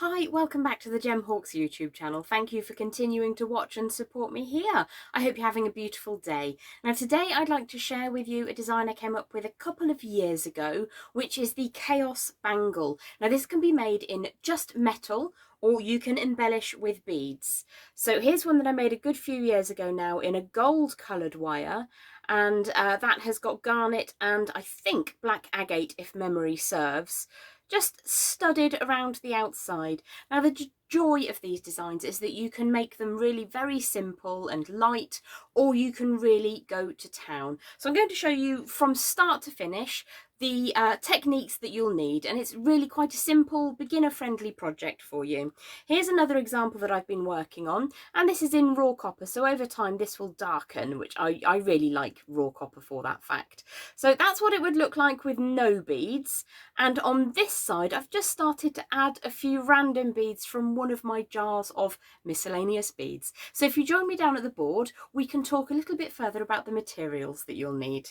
Hi, welcome back to the Gemhawks YouTube channel. Thank you for continuing to watch and support me here. I hope you're having a beautiful day. Now today I'd like to share with you a design I came up with a couple of years ago, which is the Chaos Bangle. Now this can be made in just metal, or you can embellish with beads. So here's one that I made a good few years ago now in a gold coloured wire, and that has got garnet and I think black agate if memory serves, just studded around the outside. Now the joy of these designs is that you can make them really very simple and light, or you can really go to town. So I'm going to show you from start to finish the techniques that you'll need, and it's really quite a simple beginner friendly project for you. Here's another example that I've been working on, and this is in raw copper, so over time this will darken, which I really like raw copper for that fact. So that's what it would look like with no beads, and on this side I've just started to add a few random beads from one of my jars of miscellaneous beads. So if you join me down at the board, we can talk a little bit further about the materials that you'll need.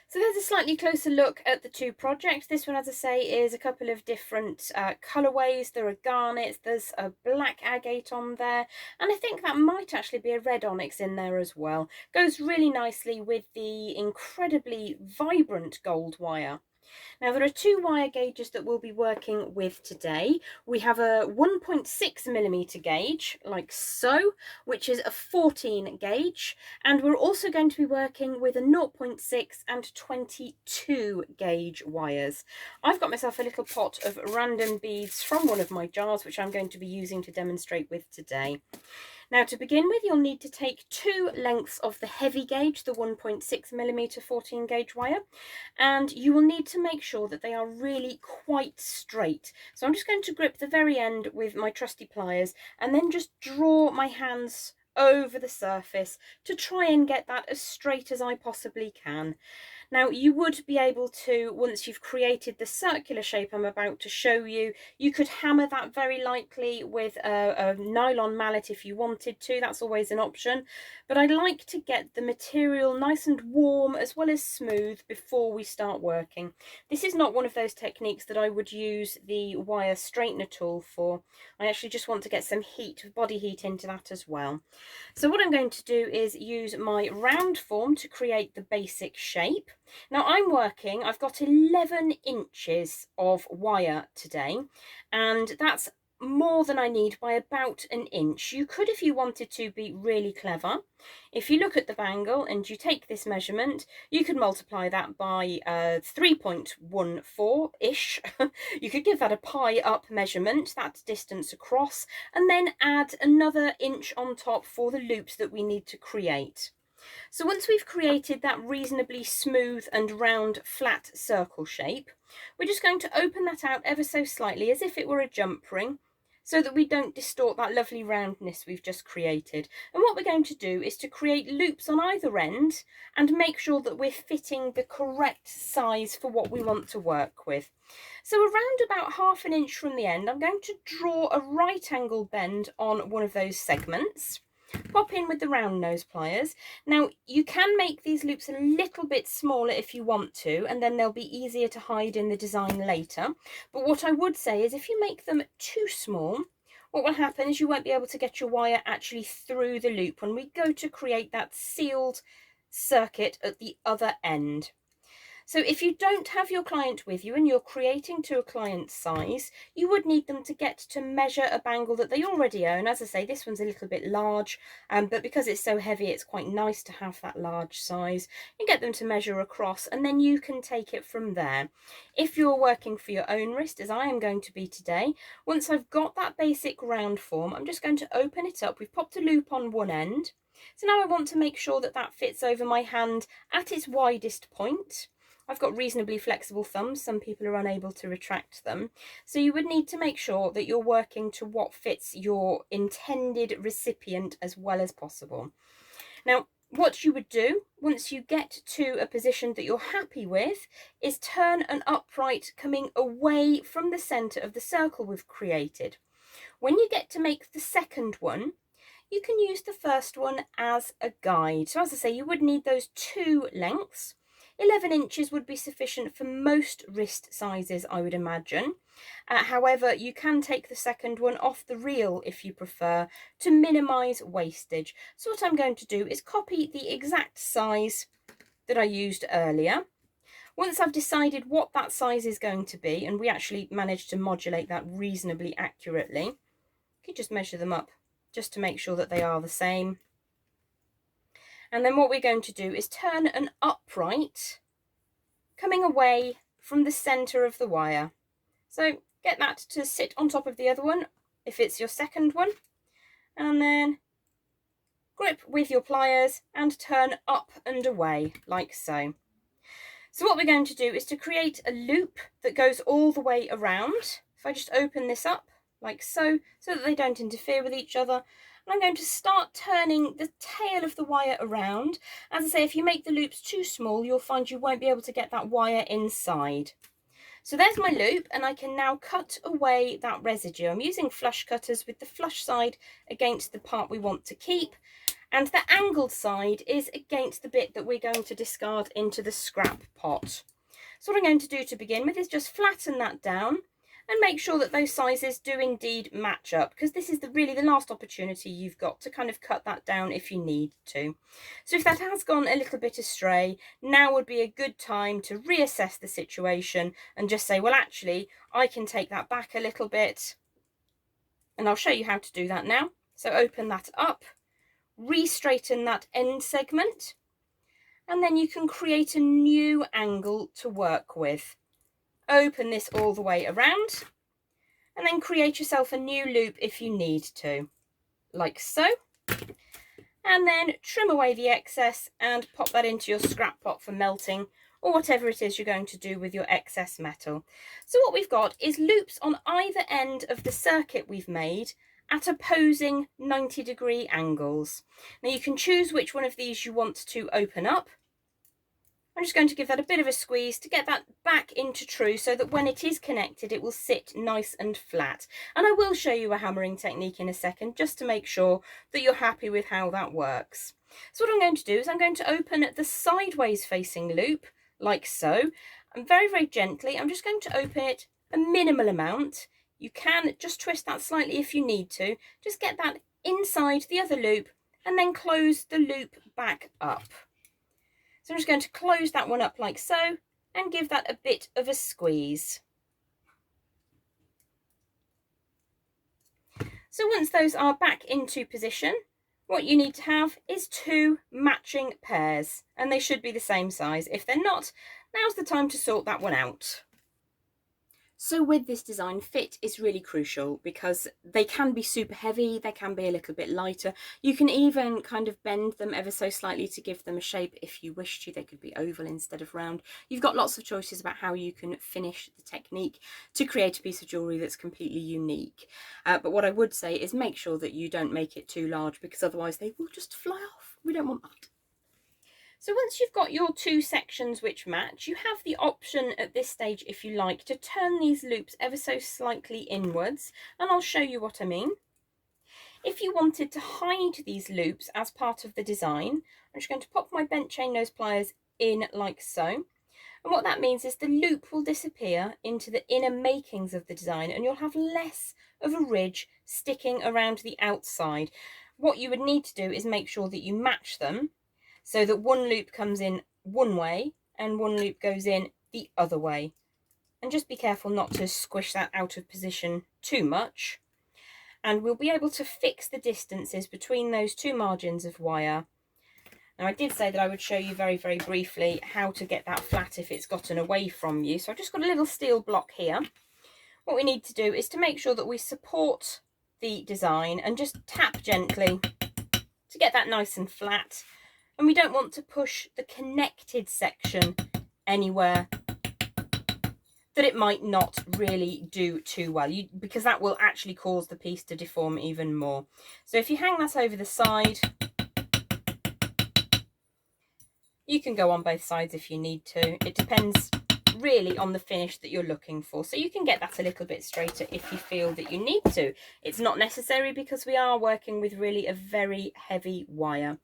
So there's a slightly closer look at the two projects. This one, as I say, is a couple of different colourways. There are garnets, there's a black agate on there, and I think that might actually be a red onyx in there as well. Goes really nicely with the incredibly vibrant gold wire. Now there are two wire gauges that we'll be working with today. We have a 1.6mm gauge, like so, which is a 14 gauge, and we're also going to be working with a 0.6 and 22 gauge wires. I've got myself a little pot of random beads from one of my jars, which I'm going to be using to demonstrate with today. Now to begin with, you'll need to take two lengths of the heavy gauge, the 1.6mm 14 gauge wire, and you will need to make sure that they are really quite straight. So I'm just going to grip the very end with my trusty pliers and then just draw my hands over the surface to try and get that as straight as I possibly can. Now you would be able to, once you've created the circular shape I'm about to show you, you could hammer that very lightly with a nylon mallet if you wanted to. That's always an option, but I like to get the material nice and warm as well as smooth before we start working. This is not one of those techniques that I would use the wire straightener tool for. I actually just want to get some heat, body heat into that as well. So what I'm going to do is use my round form to create the basic shape. Now I've got 11 inches of wire today, and that's more than I need by about an inch. You could, if you wanted to, be really clever. If you look at the bangle and you take this measurement, you could multiply that by 3.14-ish. You could give that a pi up measurement, that distance across, and then add another inch on top for the loops that we need to create. So once we've created that reasonably smooth and round flat circle shape, we're just going to open that out ever so slightly as if it were a jump ring, so that we don't distort that lovely roundness we've just created. And what we're going to do is to create loops on either end and make sure that we're fitting the correct size for what we want to work with. So around about ½ an inch from the end, I'm going to draw a right angle bend on one of those segments. Pop in with the round nose pliers. Now you can make these loops a little bit smaller if you want to, and then they'll be easier to hide in the design later. But what I would say is if you make them too small, what will happen is you won't be able to get your wire actually through the loop when we go to create that sealed circuit at the other end. So if you don't have your client with you and you're creating to a client's size, you would need them to get to measure a bangle that they already own. As I say, this one's a little bit large, but because it's so heavy, it's quite nice to have that large size. You get them to measure across, and then you can take it from there. If you're working for your own wrist, as I am going to be today, once I've got that basic round form, I'm just going to open it up. We've popped a loop on one end. So now I want to make sure that that fits over my hand at its widest point. I've got reasonably flexible thumbs. Some people are unable to retract them. So you would need to make sure that you're working to what fits your intended recipient as well as possible. Now, what you would do once you get to a position that you're happy with is turn an upright coming away from the center of the circle we've created. When you get to make the second one, you can use the first one as a guide. So as I say, you would need those two lengths. 11 inches would be sufficient for most wrist sizes, I would imagine. However, you can take the second one off the reel if you prefer, to minimise wastage. So what I'm going to do is copy the exact size that I used earlier. Once I've decided what that size is going to be, and we actually managed to modulate that reasonably accurately, you can just measure them up just to make sure that they are the same. And then what we're going to do is turn an upright, coming away from the centre of the wire. So get that to sit on top of the other one if it's your second one, and then grip with your pliers and turn up and away like so. So what we're going to do is to create a loop that goes all the way around. If I just open this up like so, so that they don't interfere with each other, and I'm going to start turning the tail of the wire around. As I say, if you make the loops too small, you'll find you won't be able to get that wire inside. So there's my loop, and I can now cut away that residue. I'm using flush cutters with the flush side against the part we want to keep, and the angled side is against the bit that we're going to discard into the scrap pot. So what I'm going to do to begin with is just flatten that down and make sure that those sizes do indeed match up, because this is really the last opportunity you've got to kind of cut that down if you need to. So if that has gone a little bit astray, now would be a good time to reassess the situation and just say, well, actually, I can take that back a little bit, and I'll show you how to do that now. So open that up, re-straighten that end segment, and then you can create a new angle to work with. Open this all the way around, and then create yourself a new loop if you need to, like so. And then trim away the excess and pop that into your scrap pot for melting, or whatever it is you're going to do with your excess metal. So what we've got is loops on either end of the circuit we've made at opposing 90-degree angles. Now you can choose which one of these you want to open up. I'm just going to give that a bit of a squeeze to get that back into true, so that when it is connected it will sit nice and flat. And I will show you a hammering technique in a second, just to make sure that you're happy with how that works. So what I'm going to do is I'm going to open the sideways facing loop like so, and very, very gently I'm just going to open it a minimal amount. You can just twist that slightly if you need to, just get that inside the other loop and then close the loop back up. So I'm just going to close that one up like so and give that a bit of a squeeze. So once those are back into position, what you need to have is two matching pairs, and they should be the same size. If they're not, now's the time to sort that one out. So with this design, fit is really crucial, because they can be super heavy, they can be a little bit lighter. You can even kind of bend them ever so slightly to give them a shape if you wish to. They could be oval instead of round. You've got lots of choices about how you can finish the technique to create a piece of jewellery that's completely unique. But what I would say is make sure that you don't make it too large, because otherwise they will just fly off. We don't want that. So once you've got your two sections which match, you have the option at this stage, if you like, to turn these loops ever so slightly inwards, and I'll show you what I mean. If you wanted to hide these loops as part of the design, I'm just going to pop my bent chain nose pliers in like so. And what that means is the loop will disappear into the inner makings of the design, and you'll have less of a ridge sticking around the outside. What you would need to do is make sure that you match them, so that one loop comes in one way and one loop goes in the other way. And just be careful not to squish that out of position too much. And we'll be able to fix the distances between those two margins of wire. Now I did say that I would show you very, very briefly how to get that flat if it's gotten away from you. So I've just got a little steel block here. What we need to do is to make sure that we support the design and just tap gently to get that nice and flat. And we don't want to push the connected section anywhere that it might not really do too well, because that will actually cause the piece to deform even more. So if you hang that over the side, you can go on both sides if you need to. It depends really on the finish that you're looking for. So you can get that a little bit straighter if you feel that you need to. It's not necessary, because we are working with really a very heavy wire.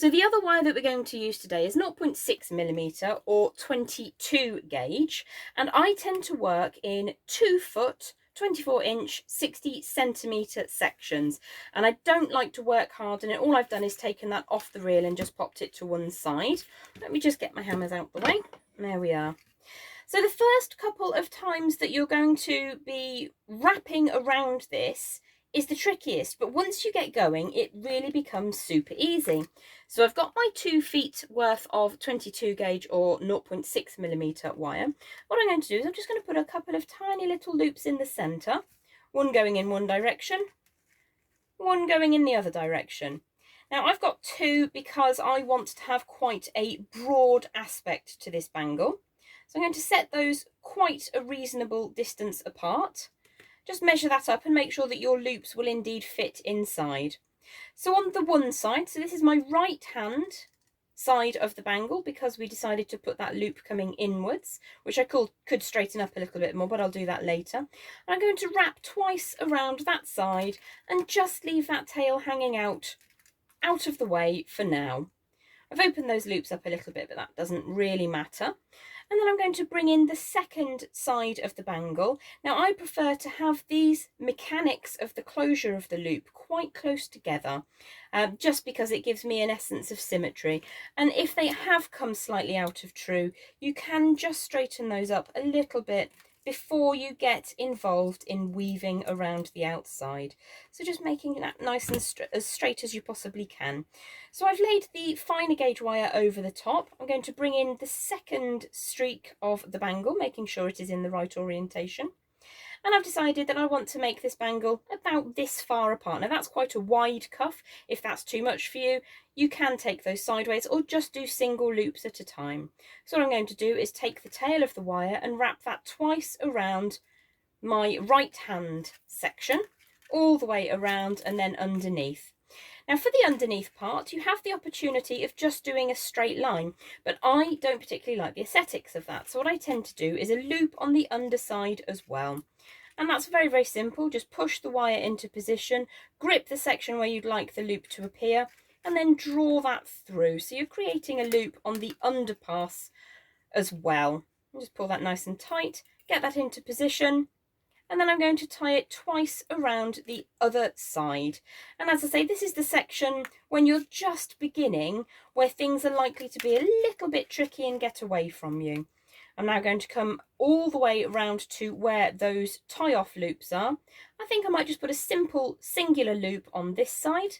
So the other wire that we're going to use today is 0.6mm or 22 gauge, and I tend to work in 2 foot 24-inch 60cm sections, and I don't like to work hard in it. All I've done is taken that off the reel and just popped it to one side. Let me just get my hammers out the way. There we are. So the first couple of times that you're going to be wrapping around this is the trickiest, but once you get going it really becomes super easy. So I've got my 2 feet worth of 22 gauge or 0.6mm wire. What I'm going to do is I'm just going to put a couple of tiny little loops in the center, one going in one direction, one going in the other direction. Now I've got 2 because I want to have quite a broad aspect to this bangle. So I'm going to set those quite a reasonable distance apart. Just measure that up and make sure that your loops will indeed fit inside. So on the one side, so this is my right hand side of the bangle because we decided to put that loop coming inwards, which I could straighten up a little bit more, but I'll do that later. And I'm going to wrap twice around that side and just leave that tail hanging out of the way for now. I've opened those loops up a little bit, but that doesn't really matter. And then I'm going to bring in the second side of the bangle. Now I prefer to have these mechanics of the closure of the loop quite close together, just because it gives me an essence of symmetry. And if they have come slightly out of true, you can just straighten those up a little bit before you get involved in weaving around the outside. So just making that nice and as straight as you possibly can. So I've laid the finer gauge wire over the top. I'm going to bring in the second streak of the bangle, making sure it is in the right orientation. And I've decided that I want to make this bangle about this far apart. Now that's quite a wide cuff. If that's too much for you, you can take those sideways or just do single loops at a time. So what I'm going to do is take the tail of the wire and wrap that twice around my right hand section, all the way around and then underneath. Now for the underneath part, you have the opportunity of just doing a straight line, but I don't particularly like the aesthetics of that. So what I tend to do is a loop on the underside as well. And that's very, very simple. Just push the wire into position, grip the section where you'd like the loop to appear, and then draw that through. So you're creating a loop on the underpass as well. Just pull that nice and tight, get that into position, and then I'm going to tie it twice around the other side. And as I say, this is the section when you're just beginning, where things are likely to be a little bit tricky and get away from you. I'm now going to come all the way around to where those tie-off loops are. I think I might just put a simple singular loop on this side,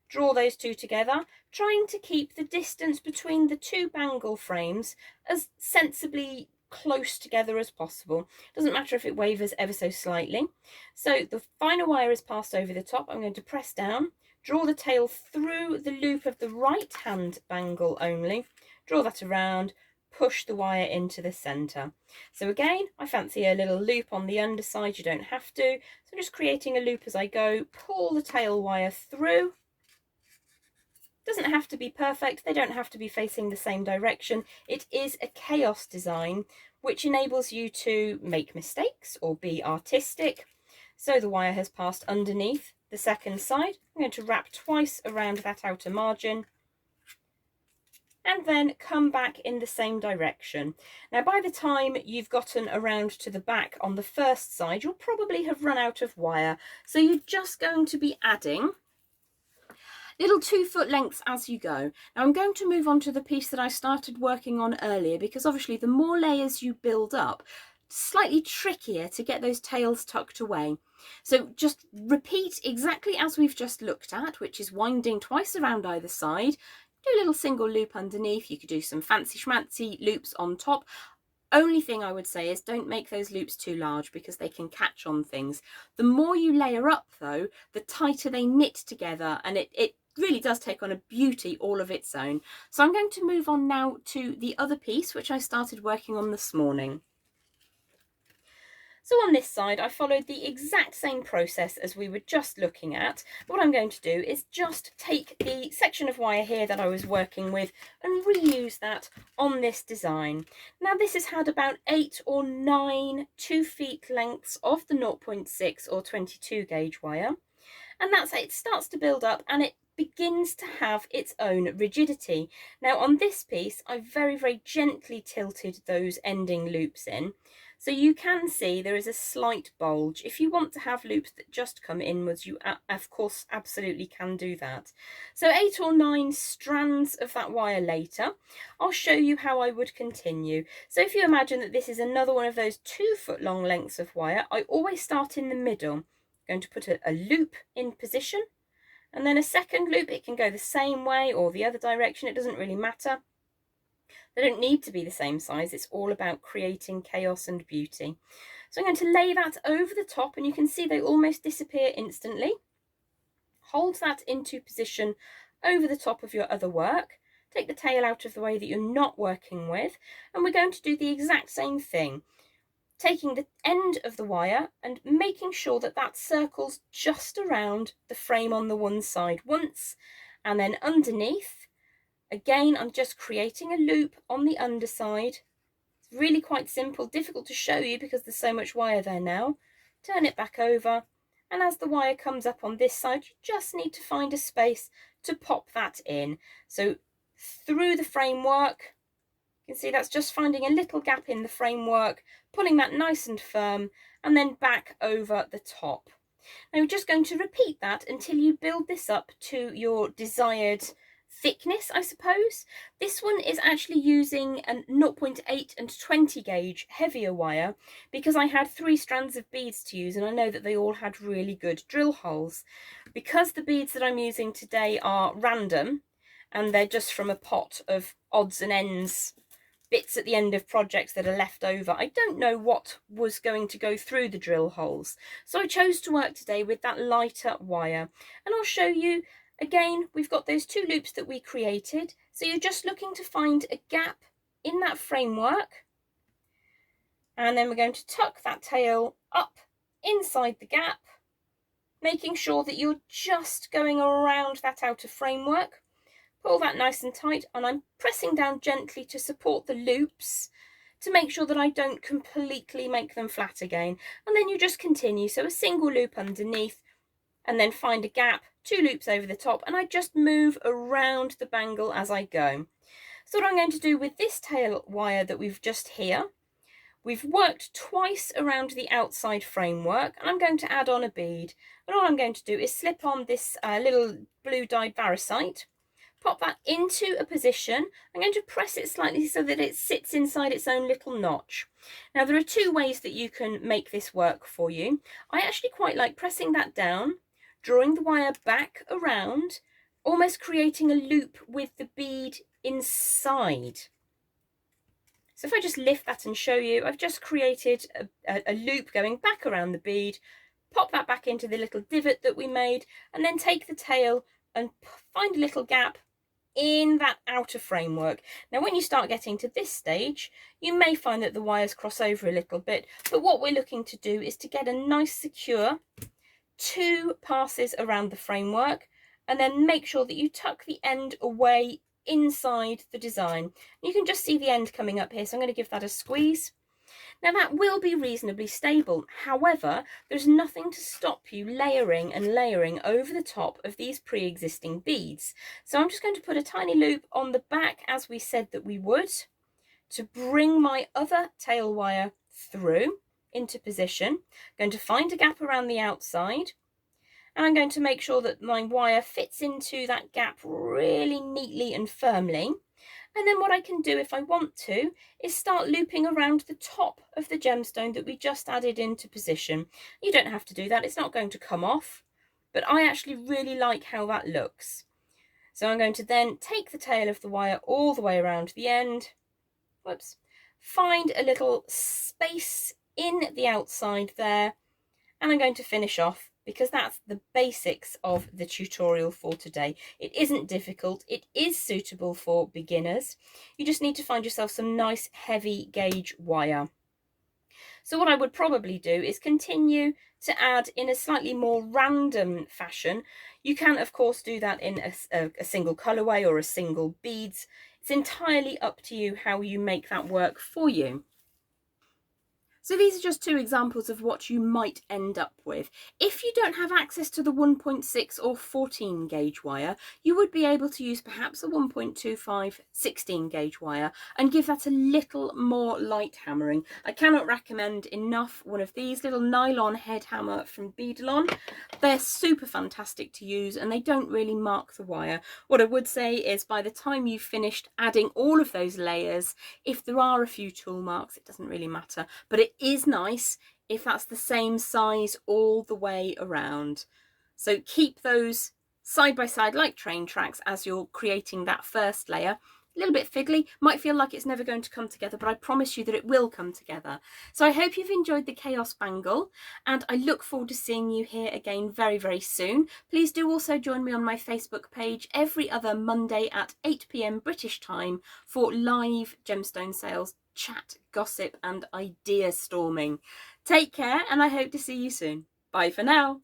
draw those two together, trying to keep the distance between the 2 bangle frames as sensibly close together as possible. Doesn't matter if it wavers ever so slightly. So the finer wire is passed over the top. I'm going to press down, draw the tail through the loop of the right hand bangle only, draw that around, push the wire into the center. So again, I fancy a little loop on the underside. You don't have to. So I'm just creating a loop as I go, pull the tail wire through. Doesn't have to be perfect. They don't have to be facing the same direction. It is a chaos design, which enables you to make mistakes or be artistic. So the wire has passed underneath the second side. I'm going to wrap twice around that outer margin, and then come back in the same direction. Now by the time you've gotten around to the back on the first side, you'll probably have run out of wire. So you're just going to be adding little 2 foot lengths as you go. Now I'm going to move on to the piece that I started working on earlier, because obviously the more layers you build up, slightly trickier to get those tails tucked away. So just repeat exactly as we've just looked at, which is winding twice around either side. Do a little single loop underneath. You could do some fancy schmancy loops on top. Only thing I would say is don't make those loops too large because they can catch on things. The more you layer up though, the tighter they knit together, and it really does take on a beauty all of its own. So I'm going to move on now to the other piece, which I started working on this morning. So on this side, I followed the exact same process as we were just looking at. What I'm going to do is just take the section of wire here that I was working with and reuse that on this design. Now this has had about 8 or 9 2 feet lengths of the 0.6 or 22 gauge wire. And that's it starts to build up, and it begins to have its own rigidity. Now on this piece, I very, very gently tilted those ending loops in. So you can see there is a slight bulge. If you want to have loops that just come inwards, you of course absolutely can do that. So 8 or 9 strands of that wire later, I'll show you how I would continue. So if you imagine that this is another one of those 2-foot long lengths of wire, I always start in the middle. I'm going to put a loop in position, and then a second loop. It can go the same way or the other direction, it doesn't really matter. They don't need to be the same size, it's all about creating chaos and beauty. So I'm going to lay that over the top, and you can see they almost disappear instantly. Hold that into position over the top of your other work. Take the tail out of the way that you're not working with, and we're going to do the exact same thing. Taking the end of the wire and making sure that that circles just around the frame on the one side once, and then underneath. Again, I'm just creating a loop on the underside. It's really quite simple, difficult to show you because there's so much wire there now. Turn it back over, and as the wire comes up on this side, you just need to find a space to pop that in. So through the framework, you can see that's just finding a little gap in the framework, pulling that nice and firm, and then back over the top. Now we're just going to repeat that until you build this up to your desired thickness, I suppose. This one is actually using a 0.8 and 20 gauge heavier wire because I had 3 strands of beads to use, and I know that they all had really good drill holes. Because the beads that I'm using today are random and they're just from a pot of odds and ends, bits at the end of projects that are left over, I don't know what was going to go through the drill holes. So I chose to work today with that lighter wire, and I'll show you. Again, we've got those 2 loops that we created, so you're just looking to find a gap in that framework, and then we're going to tuck that tail up inside the gap, making sure that you're just going around that outer framework. Pull that nice and tight, and I'm pressing down gently to support the loops to make sure that I don't completely make them flat again, and then you just continue. So a single loop underneath, and then find a gap, 2 loops over the top, and I just move around the bangle as I go. So what I'm going to do with this tail wire that we've just here, we've worked twice around the outside framework, and I'm going to add on a bead. And all I'm going to do is slip on this little blue dyed variscite, pop that into a position. I'm going to press it slightly so that it sits inside its own little notch. Now there are 2 ways that you can make this work for you. I actually quite like pressing that down, drawing the wire back around, almost creating a loop with the bead inside. So if I just lift that and show you, I've just created a loop going back around the bead, pop that back into the little divot that we made, and then take the tail and find a little gap in that outer framework. Now when you start getting to this stage, you may find that the wires cross over a little bit, but what we're looking to do is to get a nice secure 2 passes around the framework, and then make sure that you tuck the end away inside the design. You can just see the end coming up here, so I'm going to give that a squeeze. Now that will be reasonably stable, however there's nothing to stop you layering and layering over the top of these pre-existing beads. So I'm just going to put a tiny loop on the back as we said that we would, to bring my other tail wire through into position. I'm going to find a gap around the outside, and I'm going to make sure that my wire fits into that gap really neatly and firmly. And then what I can do if I want to is start looping around the top of the gemstone that we just added into position. You don't have to do that, it's not going to come off, but I actually really like how that looks. So I'm going to then take the tail of the wire all the way around the end, whoops, find a little space in the outside there, and I'm going to finish off, because that's the basics of the tutorial for today. It isn't difficult, it is suitable for beginners. You just need to find yourself some nice heavy gauge wire. So what I would probably do is continue to add in a slightly more random fashion. You can of course do that in a single colourway or a single beads. It's entirely up to you how you make that work for you. So these are just two examples of what you might end up with. If you don't have access to the 1.6 or 14 gauge wire, you would be able to use perhaps a 1.25 16 gauge wire and give that a little more light hammering. I cannot recommend enough one of these little nylon head hammer from Beadalon. They're super fantastic to use and they don't really mark the wire. What I would say is by the time you've finished adding all of those layers, if there are a few tool marks, it doesn't really matter, but it is nice if that's the same size all the way around. So keep those side by side like train tracks as you're creating that first layer. A little bit fiddly, might feel like it's never going to come together, but I promise you that it will come together. So I hope you've enjoyed the Chaos Bangle, and I look forward to seeing you here again very, very soon. Please do also join me on my Facebook page every other Monday at 8 PM British time for live gemstone sales, chat, gossip and idea storming. Take care, and I hope to see you soon. Bye for now.